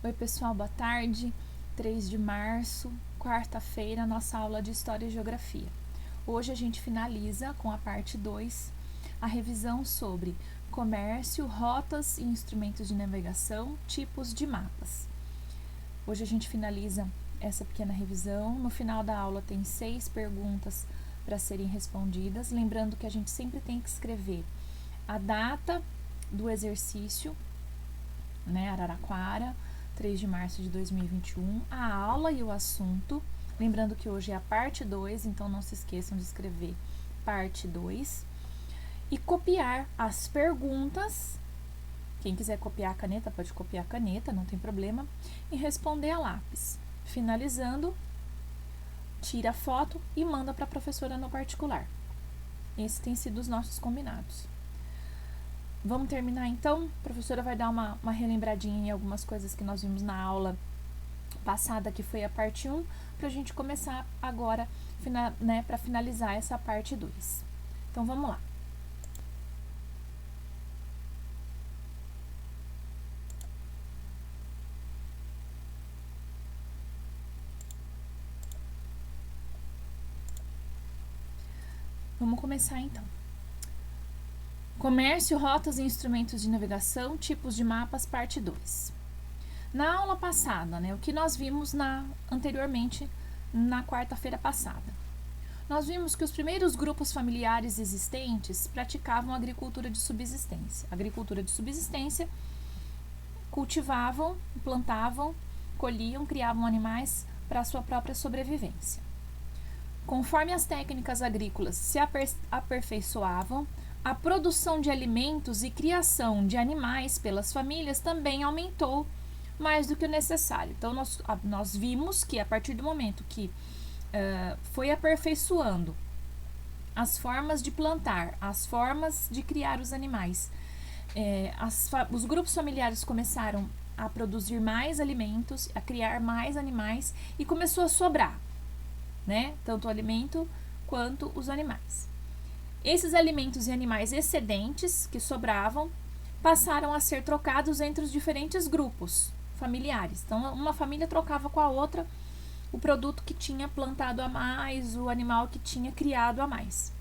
Oi pessoal, boa tarde. 3 de março, quarta-feira, nossa aula de História e Geografia. Hoje a gente finaliza com a parte 2, a revisão sobre comércio, rotas e instrumentos de navegação, tipos de mapas. Hoje a gente finaliza essa pequena revisão. No final da aula tem 6 perguntas para serem respondidas. Lembrando que a gente sempre tem que escrever a data do exercício, né, Araraquara, 3 de março de 2021, a aula e o assunto. Lembrando que hoje é a parte 2, então não se esqueçam de escrever parte 2. E copiar as perguntas. Quem quiser copiar a caneta, pode copiar a caneta, não tem problema. E responder a lápis. Finalizando, tira a foto e manda para a professora no particular. Esses têm sido os nossos combinados. Vamos terminar então? A professora vai dar uma relembradinha em algumas coisas que nós vimos na aula passada, que foi a parte 1, para a gente começar agora, né, para finalizar essa parte 2. Então vamos lá. Vamos começar então. Comércio, rotas e instrumentos de navegação, tipos de mapas, parte 2. Na aula passada, né, o que nós vimos anteriormente, na quarta-feira passada? Nós vimos que os primeiros grupos familiares existentes praticavam agricultura de subsistência. Agricultura de subsistência, cultivavam, plantavam, colhiam, criavam animais para a sua própria sobrevivência. Conforme as técnicas agrícolas se aperfeiçoavam, a produção de alimentos e criação de animais pelas famílias também aumentou mais do que o necessário. Então, nós vimos que a partir do momento que foi aperfeiçoando as formas de plantar, as formas de criar os animais, os grupos familiares começaram a produzir mais alimentos, a criar mais animais e começou a sobrar, né? Tanto o alimento quanto os animais. Esses alimentos e animais excedentes que sobravam passaram a ser trocados entre os diferentes grupos familiares. Então, uma família trocava com a outra o produto que tinha plantado a mais, o animal que tinha criado a mais,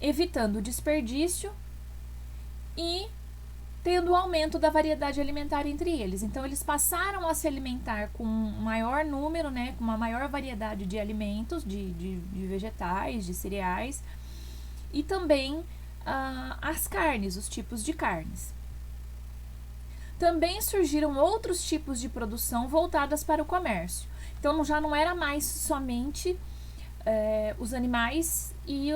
evitando o desperdício e tendo o aumento da variedade alimentar entre eles. Então, eles passaram a se alimentar com um maior número, né, com uma maior variedade de alimentos, de vegetais, de cereais, e também as carnes, os tipos de carnes. Também surgiram outros tipos de produção voltadas para o comércio. Então, já não era mais somente os animais e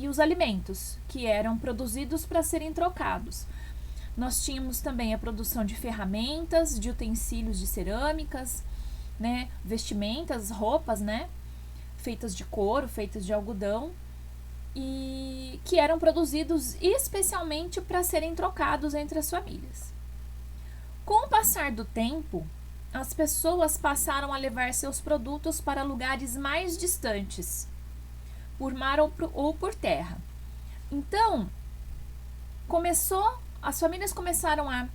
os alimentos que eram produzidos para serem trocados. Nós tínhamos também a produção de ferramentas, de utensílios de cerâmicas, né, vestimentas, roupas, né, feitas de couro, feitas de algodão, e que eram produzidos especialmente para serem trocados entre as famílias. Com o passar do tempo, as pessoas passaram a levar seus produtos para lugares mais distantes, por mar ou por terra. Então, as famílias começaram a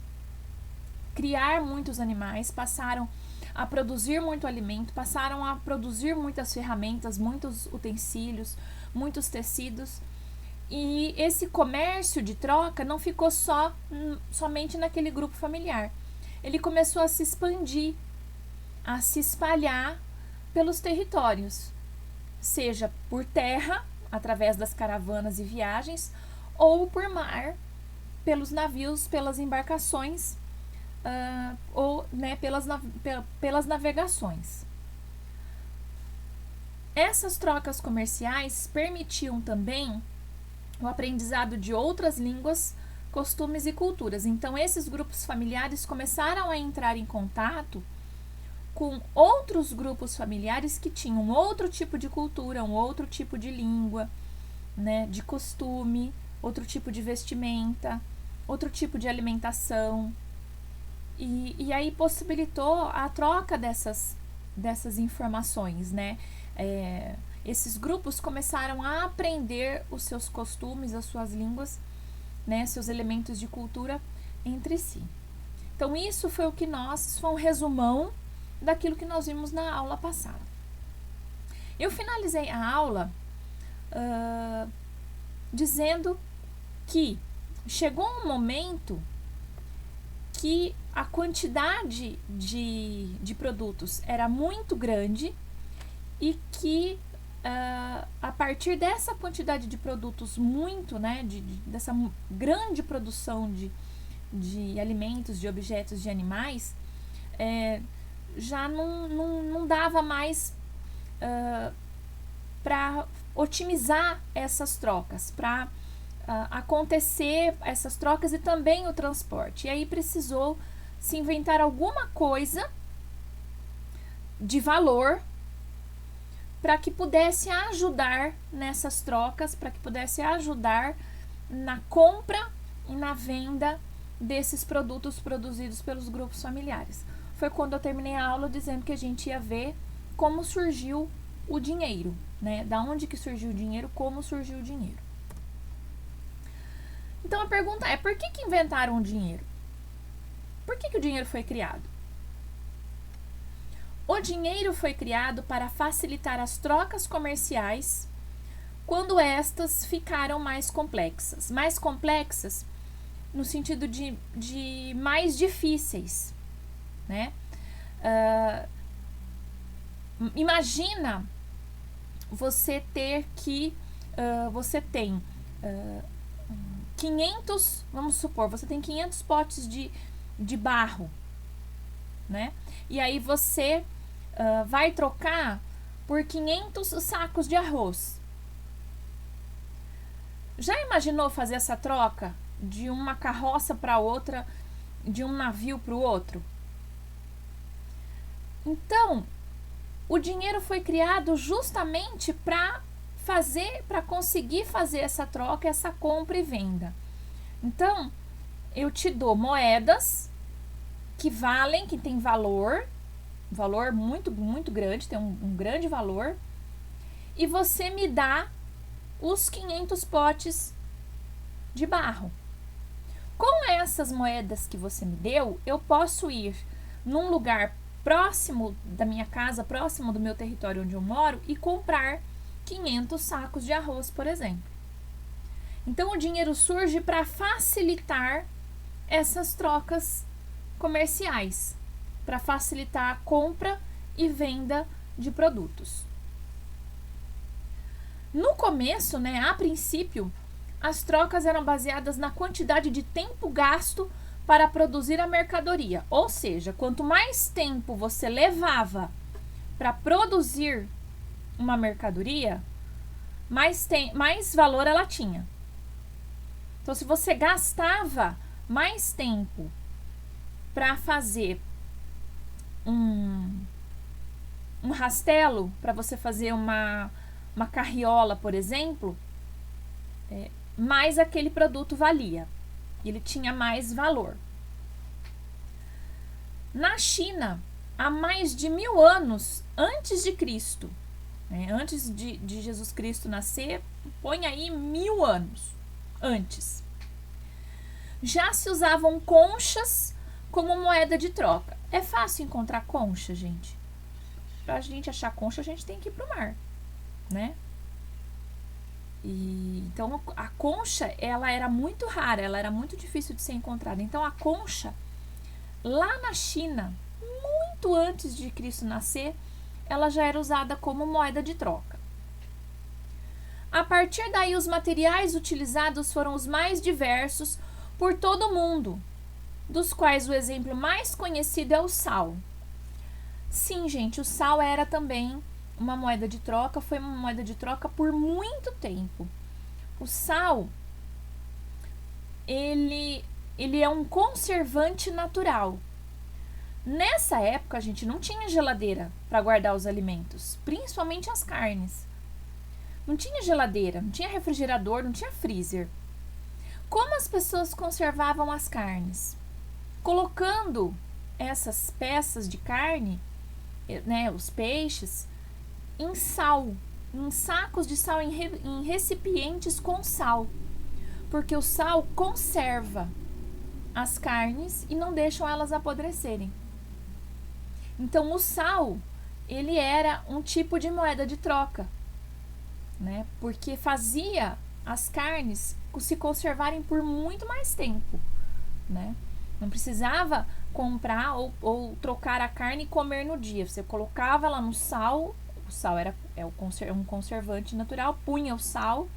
criar muitos animais, passaram a produzir muito alimento, passaram a produzir muitas ferramentas, muitos utensílios, muitos tecidos. E esse comércio de troca não ficou somente naquele grupo familiar. Ele começou a se expandir, a se espalhar pelos territórios, seja por terra, através das caravanas e viagens, ou por mar, pelos navios, pelas embarcações, ou, né, pelas navegações. Essas trocas comerciais permitiam também o aprendizado de outras línguas, costumes e culturas. Então, esses grupos familiares começaram a entrar em contato com outros grupos familiares que tinham outro tipo de cultura, um outro tipo de língua, né, de costume, outro tipo de vestimenta, outro tipo de alimentação. E aí possibilitou a troca dessas informações, né? Esses grupos começaram a aprender os seus costumes, as suas línguas, né, seus elementos de cultura entre si. Então, isso foi foi um resumão daquilo que nós vimos na aula passada. Eu finalizei a aula dizendo que chegou um momento que a quantidade de produtos era muito grande e que a partir dessa quantidade de produtos dessa grande produção de alimentos, de objetos, de animais, já não dava mais para otimizar essas trocas, para acontecer essas trocas e também o transporte. E aí precisou se inventar alguma coisa de valor para que pudesse ajudar nessas trocas, para que pudesse ajudar na compra e na venda desses produtos produzidos pelos grupos familiares. Foi quando eu terminei a aula dizendo que a gente ia ver como surgiu o dinheiro, né? Da onde que surgiu o dinheiro, como surgiu o dinheiro. Então a pergunta é, por que inventaram o dinheiro? Por que o dinheiro foi criado? O dinheiro foi criado para facilitar as trocas comerciais quando estas ficaram mais complexas. Mais complexas no sentido de mais difíceis, né? Imagina você ter que... você tem 500... Vamos supor, você tem 500 potes de barro, né? E aí você vai trocar por 500 sacos de arroz. Já imaginou fazer essa troca de uma carroça para outra, de um navio para o outro? Então, o dinheiro foi criado justamente para conseguir fazer essa troca, essa compra e venda. Então, eu te dou moedas que valem, que tem valor muito, muito grande, tem um grande valor, e você me dá os 500 potes de barro. Com essas moedas que você me deu, eu posso ir num lugar próximo da minha casa, próximo do meu território onde eu moro, e comprar 500 sacos de arroz, por exemplo. Então, o dinheiro surge para facilitar essas trocas comerciais, para facilitar a compra e venda de produtos. No começo, né, a princípio, as trocas eram baseadas na quantidade de tempo gasto para produzir a mercadoria. Ou seja, quanto mais tempo você levava para produzir uma mercadoria, mais valor ela tinha. Então, se você gastava mais tempo para fazer um rastelo, para você fazer uma carriola, por exemplo, mais aquele produto valia. Ele tinha mais valor. Na China, há mais de 1000 anos antes de Cristo, antes de Jesus Cristo nascer, põe aí 1000 anos antes, já se usavam conchas como moeda de troca. É fácil encontrar concha, gente? Pra gente achar concha, a gente tem que ir pro mar, né? Então, a concha, ela era muito rara, ela era muito difícil de ser encontrada. Então, a concha, lá na China, muito antes de Cristo nascer, ela já era usada como moeda de troca. A partir daí, os materiais utilizados foram os mais diversos por todo o mundo, dos quais o exemplo mais conhecido é o sal. Sim, gente, o sal era também uma moeda de troca, foi uma moeda de troca por muito tempo. O sal, ele é um conservante natural. Nessa época, a gente não tinha geladeira para guardar os alimentos, principalmente as carnes. Não tinha geladeira, não tinha refrigerador, não tinha freezer. Como as pessoas conservavam as carnes? Colocando essas peças de carne, né, os peixes, em sal, em sacos de sal, em recipientes com sal, porque o sal conserva as carnes e não deixam elas apodrecerem. Então, o sal, ele era um tipo de moeda de troca, né? Porque fazia as carnes se conservarem por muito mais tempo, né? Não precisava comprar ou trocar a carne e comer no dia. Você colocava ela no sal, o sal um conservante natural, punha o sal,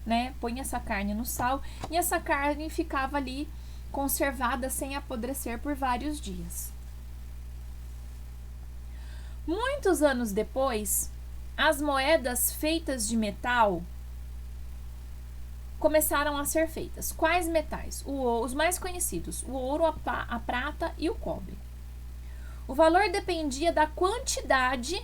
né? Punha essa carne no sal e essa carne ficava ali conservada sem apodrecer por vários dias. Muitos anos depois, as moedas feitas de metal começaram a ser feitas. Quais metais? Os mais conhecidos: o ouro, a prata e o cobre. O valor dependia da quantidade,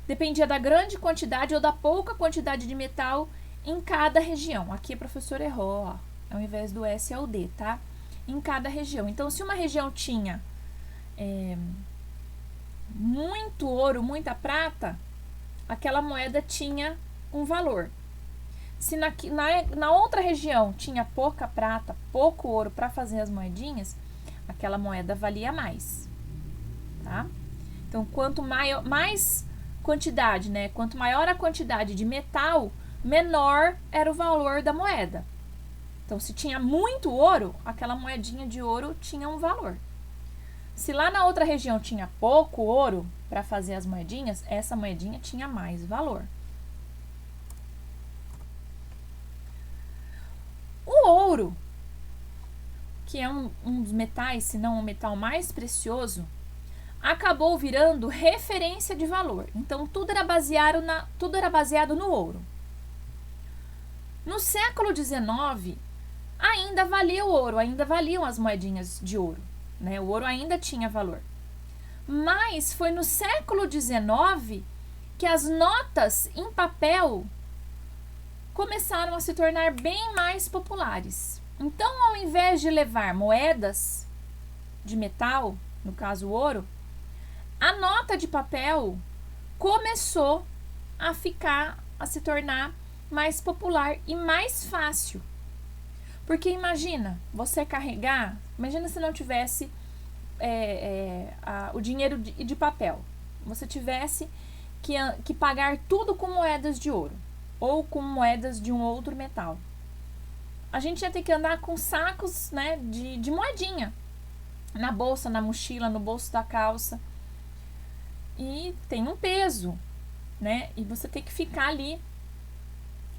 dependia da grande quantidade ou da pouca quantidade de metal em cada região. Aqui a professora errou, ó, ao invés do S é o D, tá? Em cada região. Então, se uma região tinha muito ouro, muita prata, aquela moeda tinha um valor. Se na outra região tinha pouca prata, pouco ouro para fazer as moedinhas, aquela moeda valia mais, tá? Então, quanto mais quantidade, né? Quanto maior a quantidade de metal, menor era o valor da moeda. Então, se tinha muito ouro, aquela moedinha de ouro tinha um valor. Se lá na outra região tinha pouco ouro para fazer as moedinhas, essa moedinha tinha mais valor. O ouro, que é um dos metais, se não o metal mais precioso, acabou virando referência de valor. Então, tudo era baseado no ouro. No século XIX, ainda valia o ouro, ainda valiam as moedinhas de ouro, né? O ouro ainda tinha valor. Mas foi no século XIX que as notas em papel começaram a se tornar bem mais populares. Então, ao invés de levar moedas de metal, no caso o ouro, a nota de papel começou a se tornar mais popular e mais fácil. Porque imagina se não tivesse o dinheiro de papel, você tivesse que pagar tudo com moedas de ouro ou com moedas de um outro metal. A gente ia ter que andar com sacos, né, de moedinha na bolsa, na mochila, no bolso da calça. E tem um peso, né? E você tem que ficar ali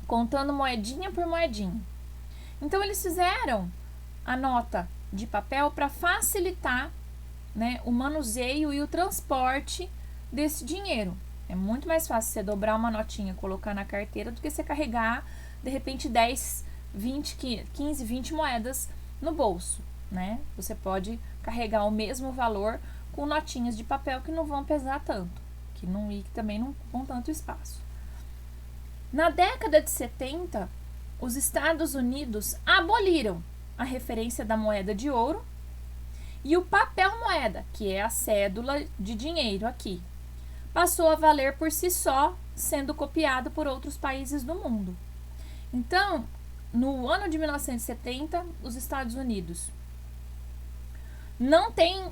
contando moedinha por moedinha. Então, eles fizeram a nota de papel para facilitar, né, o manuseio e o transporte desse dinheiro. É muito mais fácil você dobrar uma notinha, colocar na carteira, do que você carregar, de repente, 10, 20, 15, 20 moedas no bolso, né? Você pode carregar o mesmo valor com notinhas de papel que não vão pesar tanto, que também não ocupam tanto espaço. Na década de 70, os Estados Unidos aboliram a referência da moeda de ouro e o papel moeda, que é a cédula de dinheiro aqui, passou a valer por si só, sendo copiado por outros países do mundo. Então, no ano de 1970, os Estados Unidos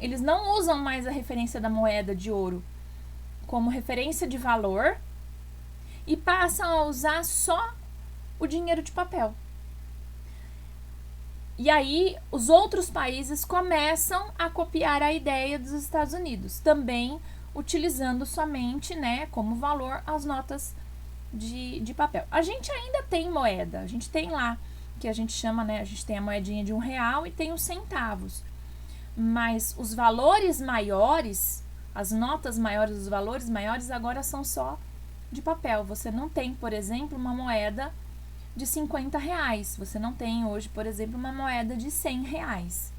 eles não usam mais a referência da moeda de ouro como referência de valor e passam a usar só o dinheiro de papel. E aí, os outros países começam a copiar a ideia dos Estados Unidos, também utilizando somente, né, como valor as notas de papel. A gente ainda tem moeda, a gente tem lá, que a gente chama, né, a gente tem a moedinha de R$1 e tem os centavos. Mas os valores maiores, as notas maiores, os valores maiores agora são só de papel. Você não tem, por exemplo, uma moeda de R$50. Você não tem hoje, por exemplo, uma moeda de R$100.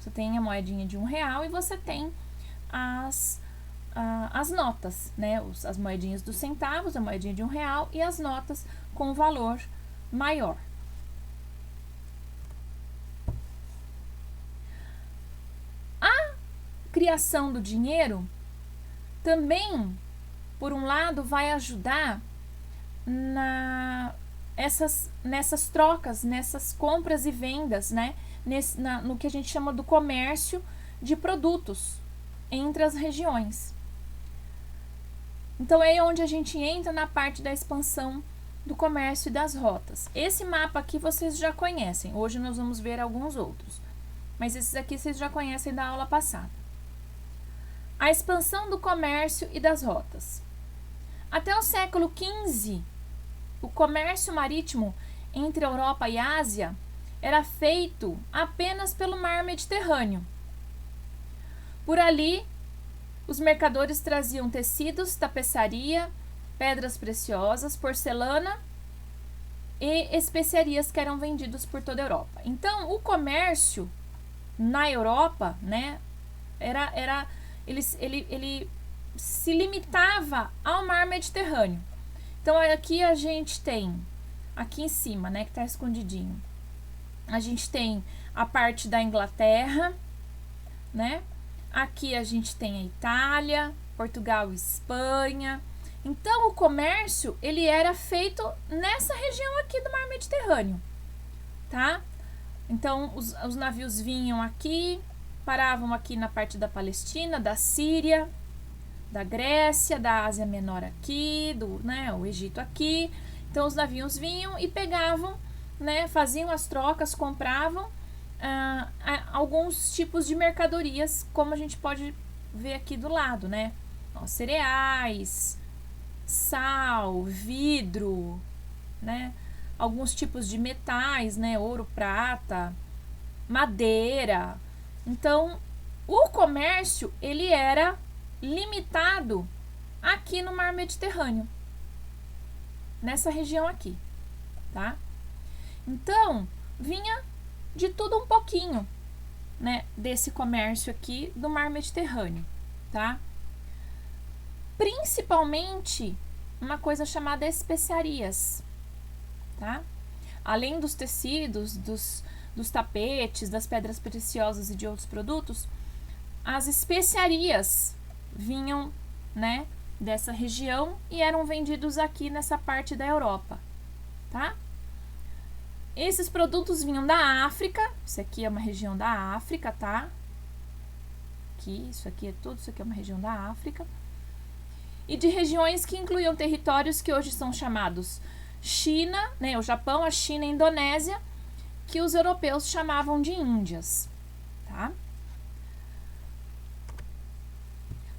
Você tem a moedinha de R$1 e você tem as notas, né? As moedinhas dos centavos, a moedinha de R$1 e as notas com valor maior. A criação do dinheiro também, por um lado, vai ajudar nessas trocas, nessas compras e vendas, né? No que a gente chama do comércio de produtos entre as regiões. Então, é onde a gente entra na parte da expansão do comércio e das rotas. Esse mapa aqui vocês já conhecem. Hoje nós vamos ver alguns outros. Mas esses aqui vocês já conhecem da aula passada. A expansão do comércio e das rotas. Até o século XV, o comércio marítimo entre Europa e Ásia era feito apenas pelo mar Mediterrâneo. Por ali, os mercadores traziam tecidos, tapeçaria, pedras preciosas, porcelana e especiarias que eram vendidos por toda a Europa. Então, o comércio na Europa, né, ele se limitava ao mar Mediterrâneo. Então, aqui a gente tem, aqui em cima, né, que está escondidinho, a gente tem a parte da Inglaterra, né? Aqui a gente tem a Itália, Portugal e Espanha. Então, o comércio, ele era feito nessa região aqui do mar Mediterrâneo, tá? Então, os navios vinham aqui, paravam aqui na parte da Palestina, da Síria, da Grécia, da Ásia Menor aqui, o Egito aqui. Então, os navios vinham e pegavam, né, faziam as trocas, compravam alguns tipos de mercadorias, como a gente pode ver aqui do lado, né? Cereais, sal, vidro, né? Alguns tipos de metais, né? Ouro, prata, madeira. Então, o comércio, ele era limitado aqui no mar Mediterrâneo, nessa região aqui, tá? Então, vinha de tudo um pouquinho, né, desse comércio aqui do mar Mediterrâneo, tá? Principalmente uma coisa chamada especiarias, tá? Além dos tecidos, dos tapetes, das pedras preciosas e de outros produtos, as especiarias vinham, né, dessa região e eram vendidos aqui nessa parte da Europa, tá? Esses produtos vinham da África. Isso aqui é uma região da África, tá? Aqui, isso aqui é tudo, isso aqui é uma região da África. E de regiões que incluíam territórios que hoje são chamados China, né? O Japão, a China e a Indonésia, que os europeus chamavam de Índias, tá?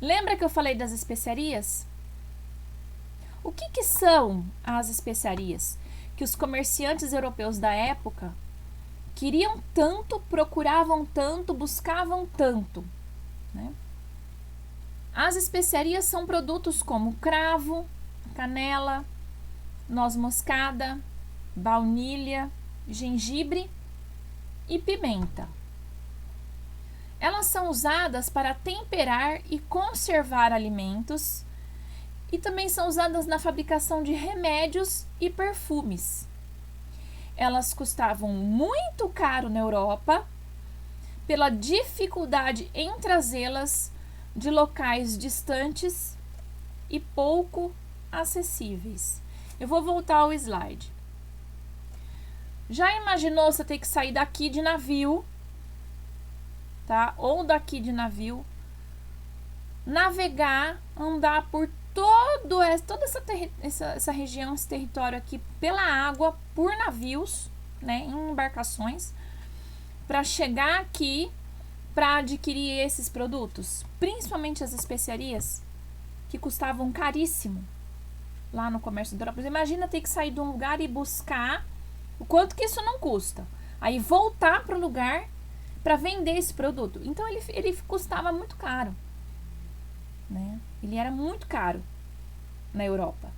Lembra que eu falei das especiarias? O que são as especiarias? Que os comerciantes europeus da época queriam tanto, procuravam tanto, buscavam tanto, né? As especiarias são produtos como cravo, canela, noz moscada, baunilha, gengibre e pimenta. Elas são usadas para temperar e conservar alimentos e também são usadas na fabricação de remédios e perfumes. Elas custavam muito caro na Europa pela dificuldade em trazê-las de locais distantes e pouco acessíveis. Eu vou voltar ao slide. Já imaginou você ter que sair daqui de navio, tá? Ou daqui de navio, navegar, andar por toda essa região, esse território aqui pela água, por navios, né, em embarcações, para chegar aqui para adquirir esses produtos, principalmente as especiarias, que custavam caríssimo lá no comércio da Europa. Imagina ter que sair de um lugar e buscar o quanto que isso não custa, aí voltar para o lugar para vender esse produto. Então ele custava muito caro, né? Ele era muito caro na Europa.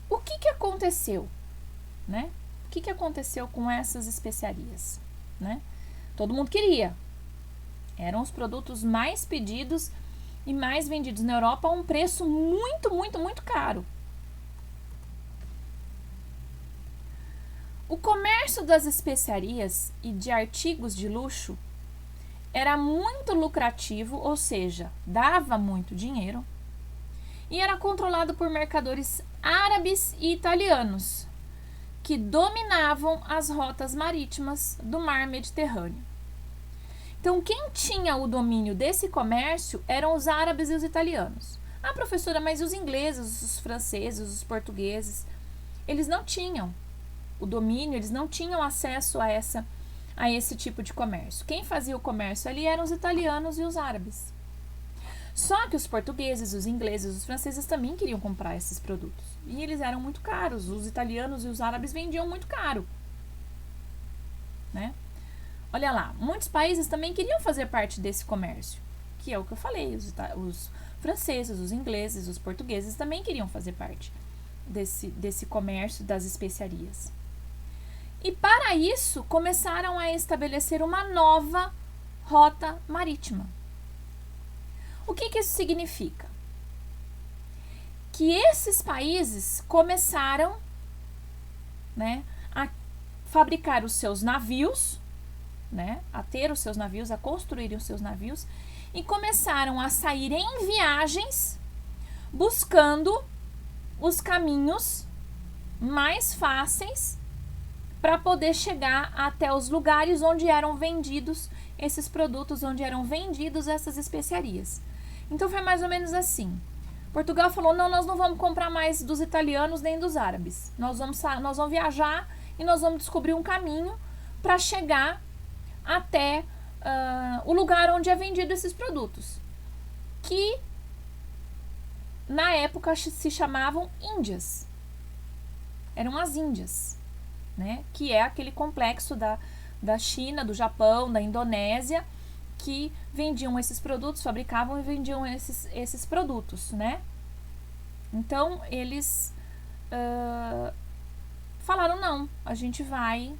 O que aconteceu, né? O que aconteceu com essas especiarias, né? Todo mundo queria. Eram os produtos mais pedidos e mais vendidos na Europa a um preço muito, muito, muito caro. O comércio das especiarias e de artigos de luxo era muito lucrativo, ou seja, dava muito dinheiro, e era controlado por mercadores árabes e italianos, que dominavam as rotas marítimas do mar Mediterrâneo. Então, quem tinha o domínio desse comércio eram os árabes e os italianos. Ah, professora, mas os ingleses, os franceses, os portugueses, eles não tinham o domínio, eles não tinham acesso a esse tipo de comércio. Quem fazia o comércio ali eram os italianos e os árabes. Só que os portugueses, os ingleses, os franceses também queriam comprar esses produtos. E eles eram muito caros. Os italianos e os árabes vendiam muito caro, né? Olha lá, muitos países também queriam fazer parte desse comércio, que é o que eu falei, os franceses, os ingleses, os portugueses também queriam fazer parte desse comércio das especiarias. E para isso, começaram a estabelecer uma nova rota marítima. O que isso significa? Que esses países começaram, né, a fabricar os seus navios, né, a ter os seus navios, a construírem os seus navios, e começaram a sair em viagens buscando os caminhos mais fáceis para poder chegar até os lugares onde eram vendidos esses produtos, onde eram vendidos essas especiarias. Então foi mais ou menos assim. Portugal falou: não, nós não vamos comprar mais dos italianos nem dos árabes. Nós vamos viajar e nós vamos descobrir um caminho para chegar até o lugar onde é vendido esses produtos, que na época se chamavam Índias. Eram as Índias, né? Que é aquele complexo da China, do Japão, da Indonésia, que vendiam esses produtos, fabricavam e vendiam esses produtos, né? Então, eles falaram: não, a gente vai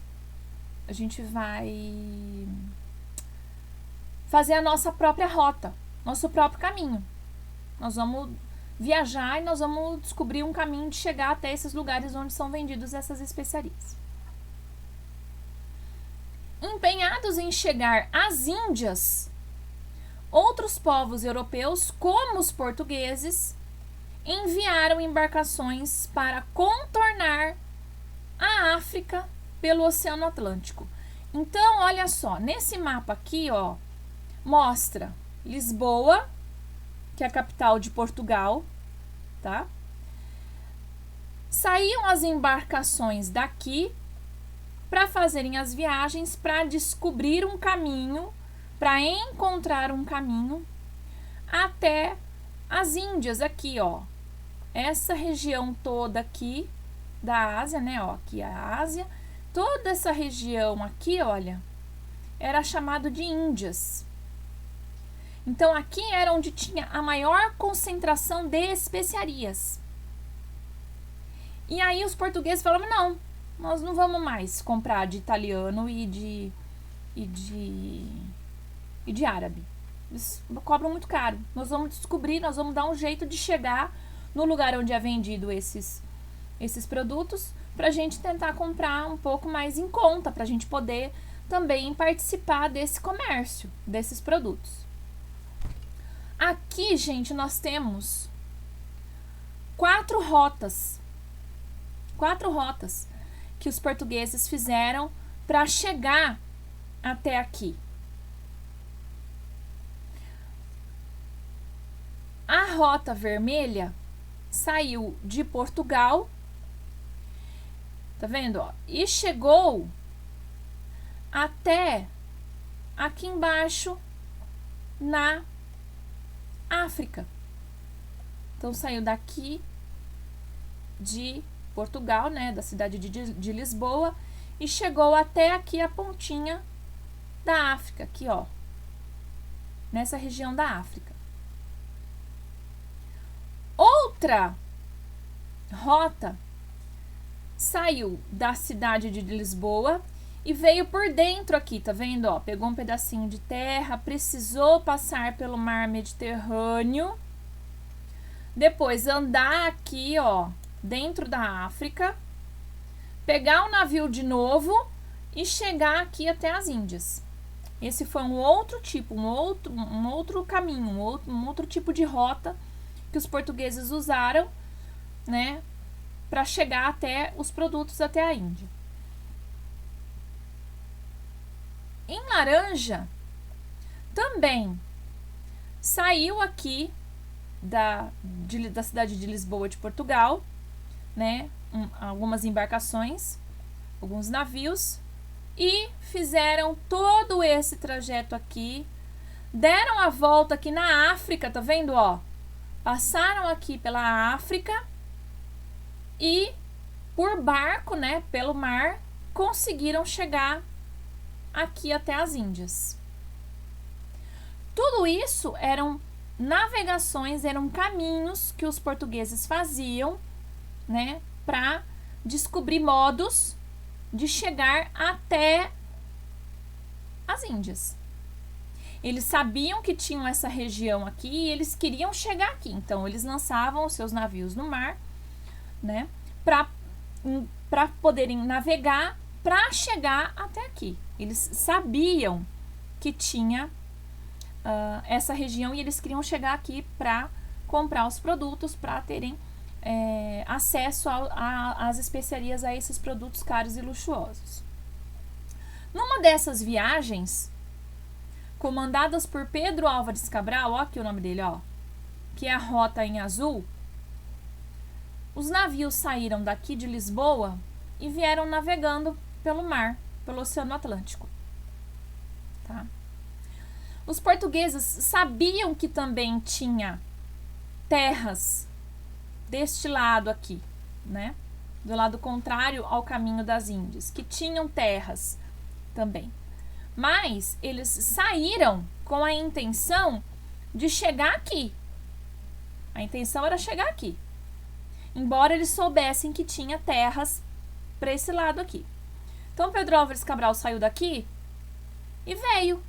fazer a nossa própria rota, nosso próprio caminho. Nós vamos viajar e nós vamos descobrir um caminho de chegar até esses lugares onde são vendidos essas especiarias. Empenhados em chegar às Índias, outros povos europeus, como os portugueses, enviaram embarcações para contornar a África pelo Oceano Atlântico. Então, olha só, nesse mapa aqui, ó, mostra Lisboa, que é a capital de Portugal, tá? Saíam as embarcações daqui para fazerem as viagens, para descobrir um caminho, para encontrar um caminho até as Índias aqui, ó. Essa região toda aqui da Ásia, né, ó, aqui a Ásia, toda essa região aqui, olha, era chamado de Índias. Então, aqui era onde tinha a maior concentração de especiarias. E aí os portugueses falaram: não, nós não vamos mais comprar de italiano e de árabe. Eles cobram muito caro. Nós vamos descobrir, nós vamos dar um jeito de chegar no lugar onde é vendido esses produtos, para a gente tentar comprar um pouco mais em conta, para a gente poder também participar desse comércio, desses produtos. Aqui, gente, nós temos 4 rotas que os portugueses fizeram para chegar até aqui. A rota vermelha saiu de Portugal, tá vendo, ó? E chegou até aqui embaixo na África. Então, saiu daqui de Portugal, né, da cidade de Lisboa, e chegou até aqui a pontinha da África, aqui, ó, nessa região da África. Outra rota saiu da cidade de Lisboa e veio por dentro aqui, tá vendo, ó? Pegou um pedacinho de terra, precisou passar pelo mar Mediterrâneo, depois andar aqui, ó, dentro da África, pegar o navio de novo e chegar aqui até as Índias. Esse foi um outro tipo, um outro caminho, um outro tipo de rota que os portugueses usaram, né, para chegar até os produtos até a Índia. Em laranja, também saiu aqui da cidade de Lisboa, de Portugal, né, algumas embarcações, alguns navios, e fizeram todo esse trajeto aqui, deram a volta aqui na África, tá vendo, ó? Passaram aqui pela África e por barco, né, pelo mar, conseguiram chegar aqui até as Índias. Tudo isso eram navegações, eram caminhos que os portugueses faziam, né, para descobrir modos de chegar até as Índias. Eles sabiam que tinham essa região aqui e eles queriam chegar aqui. Então, eles lançavam os seus navios no mar, né, para poderem navegar para chegar até aqui. Eles sabiam que tinha essa região e eles queriam chegar aqui para comprar os produtos, para terem acesso às especiarias, a esses produtos caros e luxuosos. Numa dessas viagens, comandadas por Pedro Álvares Cabral, ó aqui o nome dele, ó, que é a rota em azul, os navios saíram daqui de Lisboa e vieram navegando pelo mar, pelo Oceano Atlântico. Tá? Os portugueses sabiam que também tinha terras deste lado aqui, né? Do lado contrário ao caminho das Índias, que tinham terras também. Mas eles saíram com a intenção de chegar aqui. A intenção era chegar aqui. Embora eles soubessem que tinha terras para esse lado aqui. Então Pedro Álvares Cabral saiu daqui e veio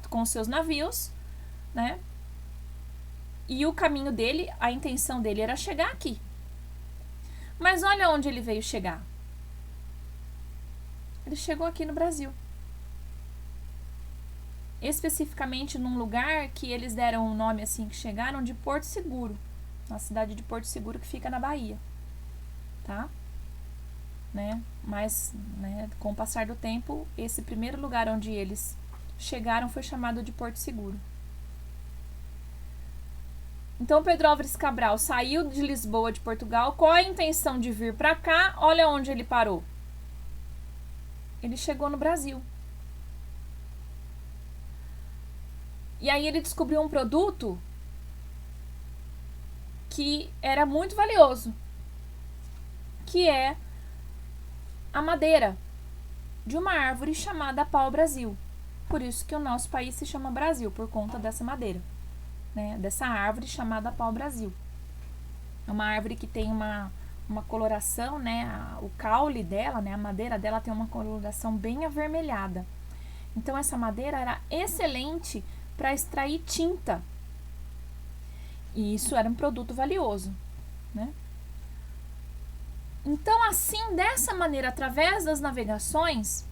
com seus navios, né? E o caminho dele, a intenção dele era chegar aqui. Mas olha onde ele veio chegar. Ele chegou aqui no Brasil. Especificamente num lugar que eles deram um nome assim que chegaram de Porto Seguro, na cidade de Porto Seguro que fica na Bahia, tá? Né? Mas, né, com o passar do tempo, esse primeiro lugar onde eles chegaram foi chamado de Porto Seguro. Então Pedro Álvares Cabral saiu de Lisboa, de Portugal, com a intenção de vir para cá. Olha onde ele parou. Ele chegou no Brasil. E aí ele descobriu um produto que era muito valioso, que é a madeira de uma árvore chamada pau-brasil. Por isso que o nosso país se chama Brasil, por conta dessa madeira, né? Dessa árvore chamada pau-brasil. É uma árvore que tem uma coloração, né? O caule dela, né? A madeira dela tem uma coloração bem avermelhada. Então essa madeira era excelente para extrair tinta. E isso era um produto valioso, né? Então, assim, dessa maneira, através das navegações,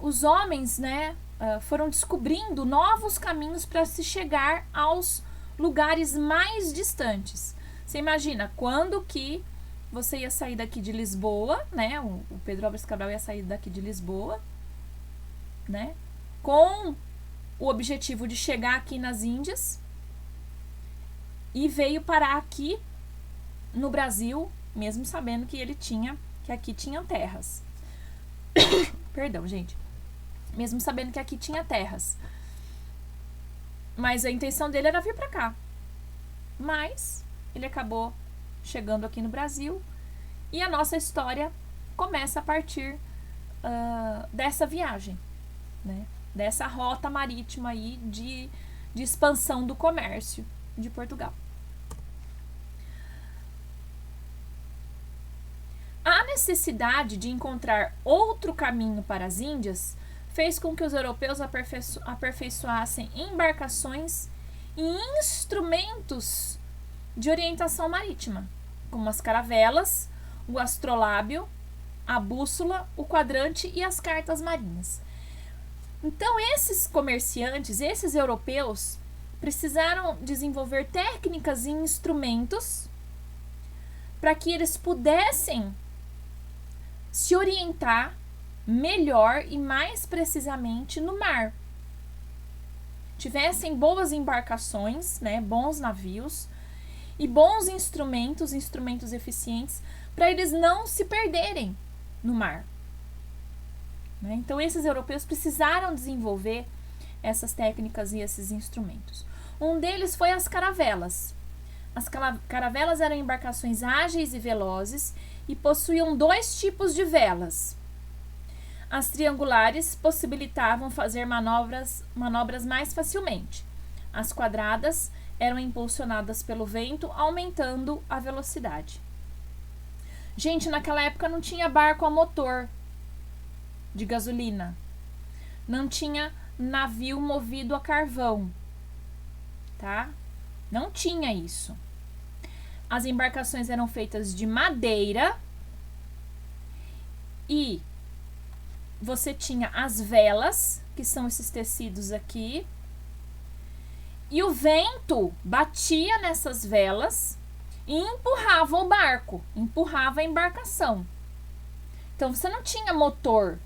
os homens, né, foram descobrindo novos caminhos para se chegar aos lugares mais distantes. Você imagina, quando que você ia sair daqui de Lisboa, né? O Pedro Álvares Cabral ia sair daqui de Lisboa, né? Com o objetivo de chegar aqui nas Índias e veio parar aqui no Brasil, mesmo sabendo que aqui tinha terras. Perdão, gente. Mesmo sabendo que aqui tinha terras. Mas a intenção dele era vir para cá. Mas ele acabou chegando aqui no Brasil e a nossa história começa a partir dessa viagem, né? Dessa rota marítima aí de expansão do comércio de Portugal. A necessidade de encontrar outro caminho para as Índias fez com que os europeus aperfeiçoassem embarcações e instrumentos de orientação marítima, como as caravelas, o astrolábio, a bússola, o quadrante e as cartas marinhas. Então, esses comerciantes, esses europeus, precisaram desenvolver técnicas e instrumentos para que eles pudessem se orientar melhor e mais precisamente no mar. Tivessem boas embarcações, né, bons navios e bons instrumentos eficientes para eles não se perderem no mar. Né? Então, esses europeus precisaram desenvolver essas técnicas e esses instrumentos. Um deles foi as caravelas. As caravelas eram embarcações ágeis e velozes e possuíam 2 tipos de velas. As triangulares possibilitavam fazer manobras mais facilmente. As quadradas eram impulsionadas pelo vento, aumentando a velocidade. Gente, naquela época não tinha barco a motor de gasolina. Não tinha navio movido a carvão, tá? Não tinha isso. As embarcações eram feitas de madeira e você tinha as velas, que são esses tecidos aqui, e o vento batia nessas velas e empurrava o barco, empurrava a embarcação. Então você não tinha motor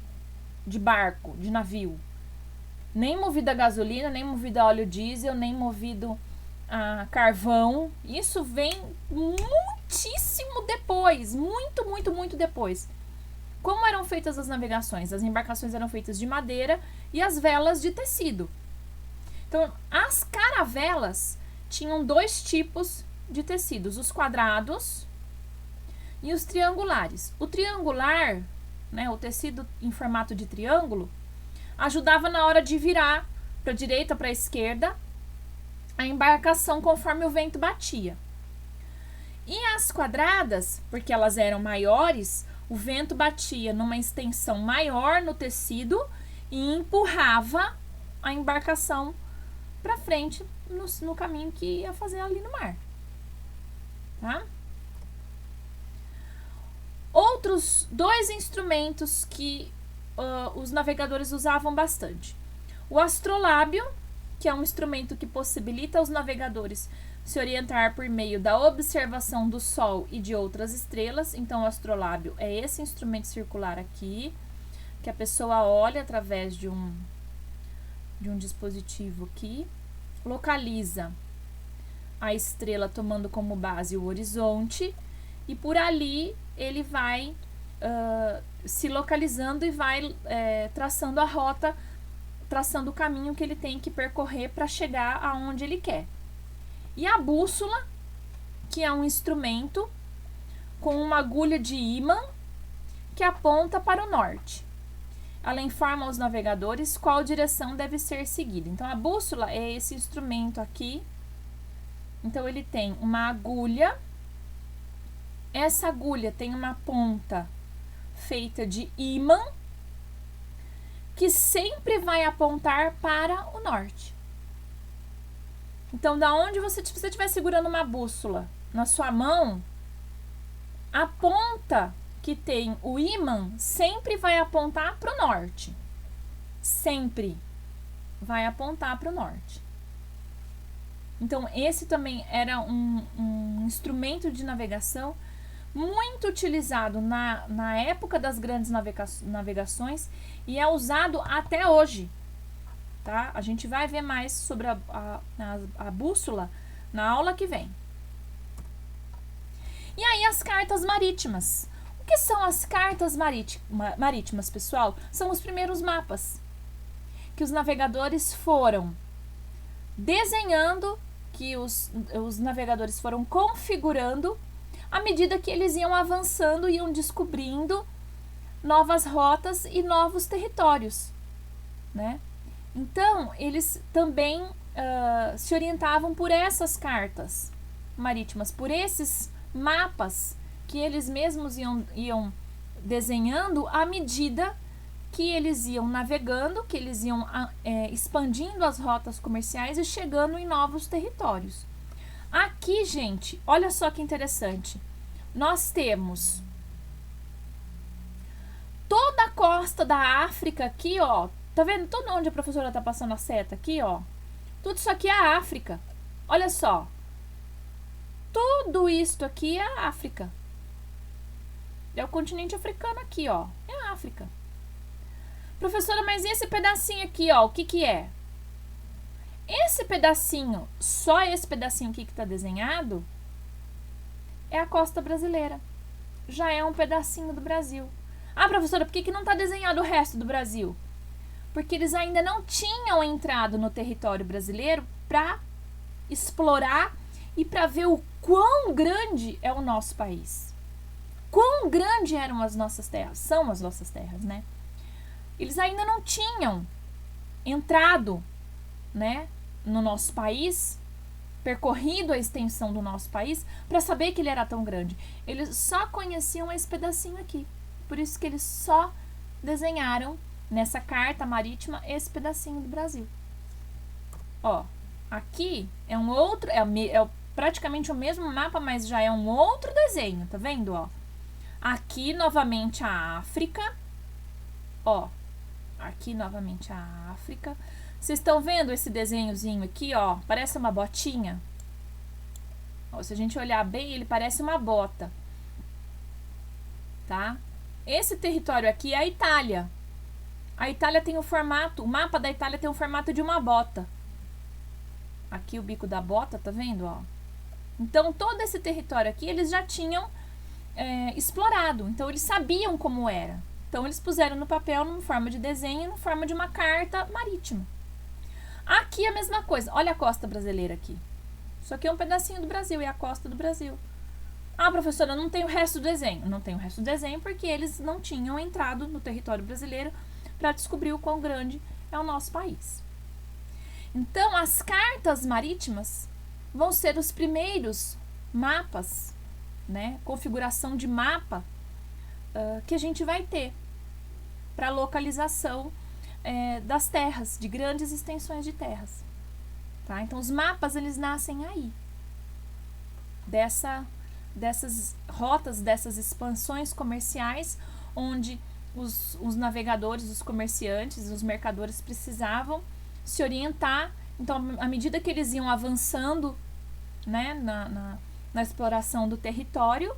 de barco, de navio, nem movido a gasolina, nem movido a óleo diesel, nem movido a carvão. Isso vem muitíssimo depois, muito depois. Como eram feitas as navegações? As embarcações eram feitas de madeira e as velas de tecido. Então, as caravelas tinham 2 tipos de tecidos, os quadrados e os triangulares. O triangular, né, o tecido em formato de triângulo, ajudava na hora de virar para a direita, para a esquerda, a embarcação conforme o vento batia. E as quadradas, porque elas eram maiores, o vento batia numa extensão maior no tecido e empurrava a embarcação para frente no caminho que ia fazer ali no mar. Tá? Outros 2 instrumentos que os navegadores usavam bastante. O astrolábio, que é um instrumento que possibilita aos navegadores se orientar por meio da observação do Sol e de outras estrelas. Então, o astrolábio é esse instrumento circular aqui, que a pessoa olha através de um dispositivo aqui, localiza a estrela tomando como base o horizonte e por ali ele vai se localizando e vai traçando a rota, traçando o caminho que ele tem que percorrer para chegar aonde ele quer. E a bússola, que é um instrumento com uma agulha de ímã que aponta para o norte. Ela informa aos navegadores qual direção deve ser seguida. Então, a bússola é esse instrumento aqui. Então, ele tem uma agulha. Essa agulha tem uma ponta feita de ímã que sempre vai apontar para o norte. Então, da onde se você estiver segurando uma bússola na sua mão, a ponta que tem o ímã sempre vai apontar para o norte. Sempre vai apontar para o norte. Então, esse também era um instrumento de navegação muito utilizado na época das grandes navegações e é usado até hoje. Tá? A gente vai ver mais sobre a bússola na aula que vem. E aí, as cartas marítimas. O que são as cartas marítimas, pessoal? São os primeiros mapas que os navegadores foram desenhando, que os navegadores foram configurando à medida que eles iam avançando, iam descobrindo novas rotas e novos territórios, né? Então, eles também se orientavam por essas cartas marítimas, por esses mapas que eles mesmos iam desenhando à medida que eles iam navegando, que eles iam expandindo as rotas comerciais e chegando em novos territórios. Aqui, gente, olha só que interessante. Nós temos toda a costa da África aqui, ó. Tá vendo? Todo onde a professora tá passando a seta aqui, ó. Tudo isso aqui é a África. Olha só. Tudo isto aqui é a África. É o continente africano aqui, ó. É a África. Professora, mas esse pedacinho aqui, ó, o que que é? Esse pedacinho, só esse pedacinho aqui que está desenhado, é a costa brasileira. Já é um pedacinho do Brasil. Ah, professora, por que não está desenhado o resto do Brasil? Porque eles ainda não tinham entrado no território brasileiro para explorar e para ver o quão grande é o nosso país. Quão grande eram as nossas terras, são as nossas terras, né? Eles ainda não tinham entrado, né, no nosso país, percorrido a extensão do nosso país, para saber que ele era tão grande. Eles só conheciam esse pedacinho aqui. Por isso que eles só desenharam nessa carta marítima esse pedacinho do Brasil. Ó, aqui é um outro, é praticamente o mesmo mapa, mas já é um outro desenho, tá vendo, ó? Aqui novamente a África, ó, aqui novamente a África. Vocês estão vendo esse desenhozinho aqui, ó? Parece uma botinha. Ó, se a gente olhar bem, ele parece uma bota. Tá? Esse território aqui é a Itália. A Itália tem o formato, o mapa da Itália tem o formato de uma bota. Aqui o bico da bota, tá vendo, ó? Então, todo esse território aqui, eles já tinham explorado. Então, eles sabiam como era. Então, eles puseram no papel, em forma de desenho, em forma de uma carta marítima. Aqui a mesma coisa. Olha a costa brasileira aqui. Isso aqui é um pedacinho do Brasil, é a costa do Brasil. Ah, professora, não tem o resto do desenho. Não tem o resto do desenho porque eles não tinham entrado no território brasileiro para descobrir o quão grande é o nosso país. Então, as cartas marítimas vão ser os primeiros mapas, né, configuração de mapa que a gente vai ter para localização das terras, de grandes extensões de terras. Tá? Então, os mapas, eles nascem aí, dessas rotas, dessas expansões comerciais, onde os navegadores, os comerciantes, os mercadores precisavam se orientar. Então, à medida que eles iam avançando, né, na exploração do território,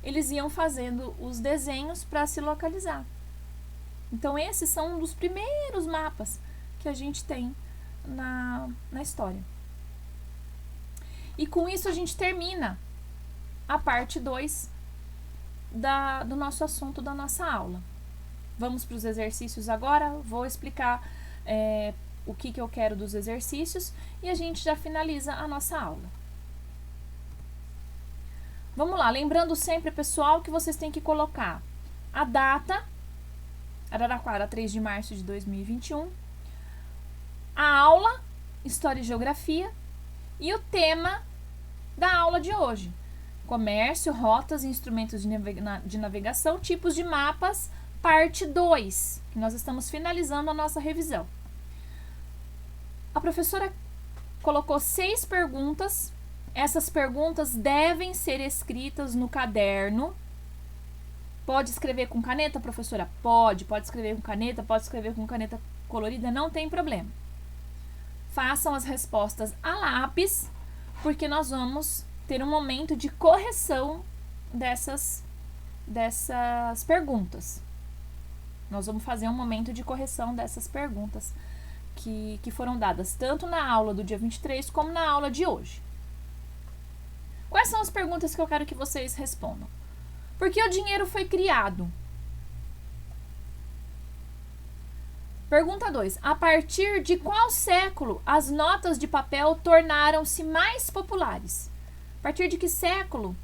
eles iam fazendo os desenhos para se localizar. Então, esses são um dos primeiros mapas que a gente tem na história. E com isso a gente termina a parte 2 do nosso assunto, da nossa aula. Vamos para os exercícios agora. Vou explicar o que eu quero dos exercícios e a gente já finaliza a nossa aula. Vamos lá, lembrando sempre, pessoal, que vocês têm que colocar a data, Araraquara, 3 de março de 2021, a aula, História e Geografia, e o tema da aula de hoje: comércio, rotas e instrumentos de navegação, tipos de mapas, parte 2, que nós estamos finalizando a nossa revisão. A professora colocou 6 perguntas. Essas perguntas devem ser escritas no caderno. Pode escrever com caneta, professora? Pode escrever com caneta, pode escrever com caneta colorida, não tem problema. Façam as respostas a lápis, porque nós vamos ter um momento de correção dessas perguntas. Nós vamos fazer um momento de correção dessas perguntas que foram dadas tanto na aula do dia 23 como na aula de hoje. Quais são as perguntas que eu quero que vocês respondam? Por que o dinheiro foi criado? Pergunta 2. A partir de qual século as notas de papel tornaram-se mais populares? A partir de que século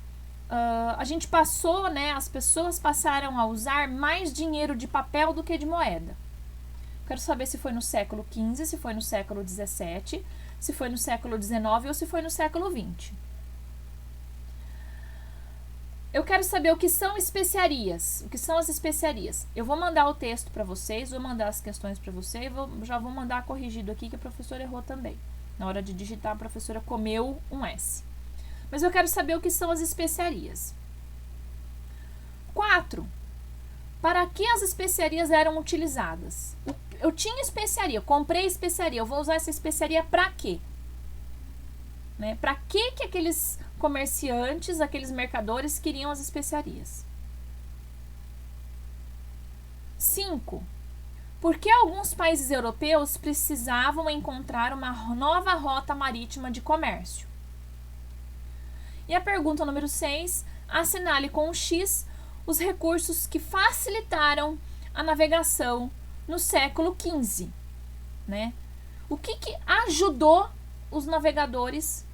a gente passou, né? As pessoas passaram a usar mais dinheiro de papel do que de moeda. Quero saber se foi no século XV, se foi no século XVII, se foi no século XIX ou se foi no século XX. Eu quero saber o que são especiarias. O que são as especiarias? Eu vou mandar o texto para vocês, vou mandar as questões para vocês, já vou mandar corrigido aqui que a professora errou também. Na hora de digitar, a professora comeu um S. Mas eu quero saber o que são as especiarias. 4. Para que as especiarias eram utilizadas? Eu tinha especiaria, eu comprei especiaria, eu vou usar essa especiaria para quê? Né? Para que aqueles comerciantes, aqueles mercadores queriam as especiarias? 5. Por que alguns países europeus precisavam encontrar uma nova rota marítima de comércio? E a pergunta número 6, assinale com um X os recursos que facilitaram a navegação no século XV, né? O que ajudou os navegadores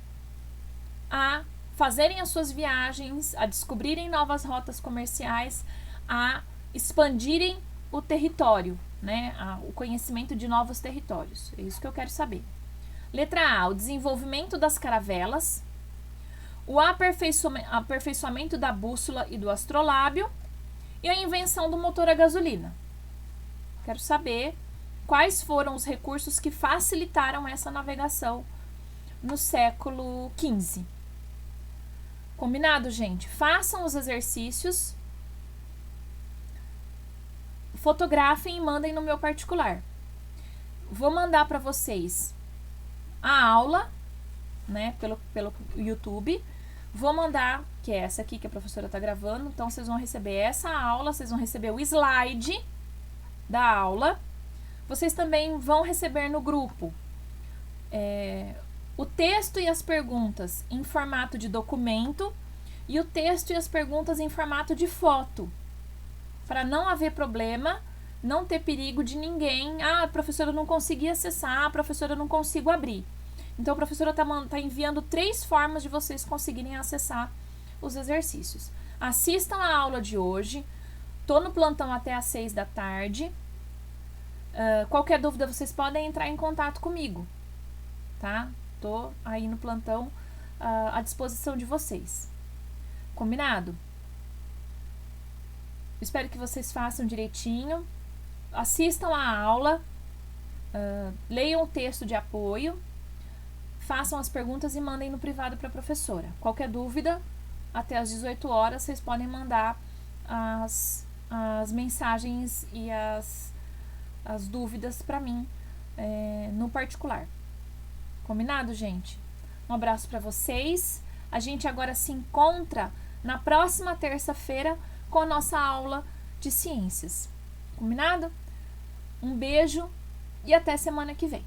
a fazerem as suas viagens, a descobrirem novas rotas comerciais, a expandirem o território, né? O conhecimento de novos territórios. É isso que eu quero saber. Letra A, o desenvolvimento das caravelas, o aperfeiçoamento da bússola e do astrolábio e a invenção do motor a gasolina. Quero saber quais foram os recursos que facilitaram essa navegação no século XV. Combinado, gente? Façam os exercícios, fotografem e mandem no meu particular. Vou mandar para vocês a aula, né, pelo YouTube. Vou mandar, que é essa aqui que a professora está gravando. Então, vocês vão receber essa aula, vocês vão receber o slide da aula. Vocês também vão receber no grupo o texto e as perguntas em formato de documento e o texto e as perguntas em formato de foto. Para não haver problema, não ter perigo de ninguém. Ah, a professora não conseguia acessar, a professora não consigo abrir. Então, a professora está enviando 3 formas de vocês conseguirem acessar os exercícios. Assistam a aula de hoje. Estou no plantão até às 6 da tarde. Qualquer dúvida, vocês podem entrar em contato comigo, tá? Estou aí no plantão à disposição de vocês. Combinado? Espero que vocês façam direitinho. Assistam a aula. Leiam o texto de apoio. Façam as perguntas e mandem no privado para a professora. Qualquer dúvida, até às 18 horas, vocês podem mandar as mensagens e as dúvidas para mim no particular. Combinado, gente? Um abraço para vocês. A gente agora se encontra na próxima terça-feira com a nossa aula de ciências. Combinado? Um beijo e até semana que vem.